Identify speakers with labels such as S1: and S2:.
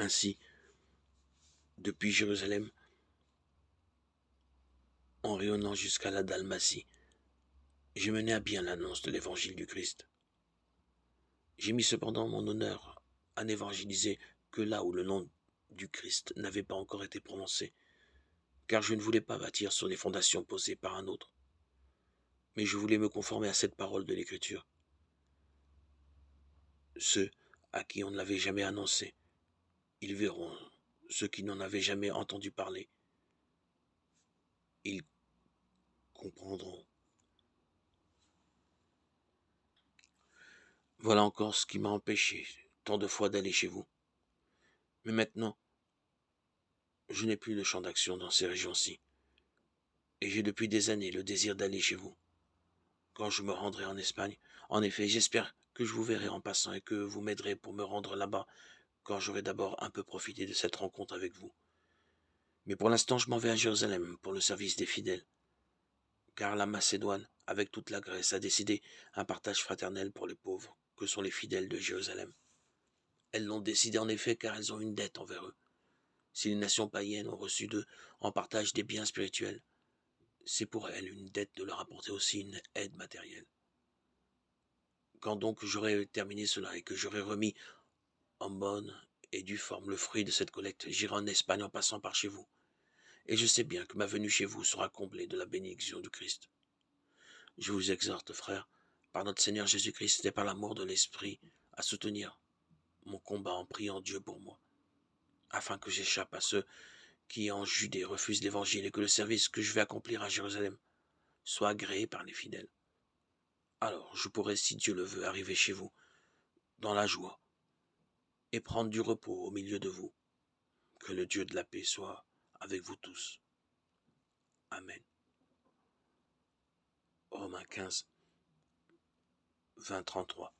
S1: Ainsi, depuis Jérusalem, en rayonnant jusqu'à la Dalmatie, j'ai mené à bien l'annonce de l'évangile du Christ. J'ai mis cependant mon honneur à n'évangéliser que là où le nom du Christ n'avait pas encore été prononcé, car je ne voulais pas bâtir sur les fondations posées par un autre, mais je voulais me conformer à cette parole de l'Écriture. Ceux à qui on ne l'avait jamais annoncé, ils verront. Ceux qui n'en avaient jamais entendu parler, ils comprendront. Voilà encore ce qui m'a empêché tant de fois d'aller chez vous. Mais maintenant, je n'ai plus de champ d'action dans ces régions-ci, et j'ai depuis des années le désir d'aller chez vous. Quand je me rendrai en Espagne, en effet, j'espère que je vous verrai en passant et que vous m'aiderez pour me rendre là-bas, quand j'aurai d'abord un peu profité de cette rencontre avec vous. Mais pour l'instant, je m'en vais à Jérusalem pour le service des fidèles, car la Macédoine, avec toute la Grèce, a décidé un partage fraternel pour les pauvres, que sont les fidèles de Jérusalem. Elles l'ont décidé en effet car elles ont une dette envers eux. Si les nations païennes ont reçu d'eux en partage des biens spirituels, c'est pour elles une dette de leur apporter aussi une aide matérielle. Quand donc j'aurai terminé cela et que j'aurai remis en bonne et due forme le fruit de cette collecte, j'irai en Espagne en passant par chez vous. Et je sais bien que ma venue chez vous sera comblée de la bénédiction du Christ. Je vous exhorte, frères, par notre Seigneur Jésus-Christ et par l'amour de l'Esprit, à soutenir mon combat en priant Dieu pour moi, afin que j'échappe à ceux qui en Judée refusent l'Évangile et que le service que je vais accomplir à Jérusalem soit agréé par les fidèles. Alors je pourrai, si Dieu le veut, arriver chez vous, dans la joie, et prendre du repos au milieu de vous. Que le Dieu de la paix soit avec vous tous. Amen. Romains 15, 20, 33.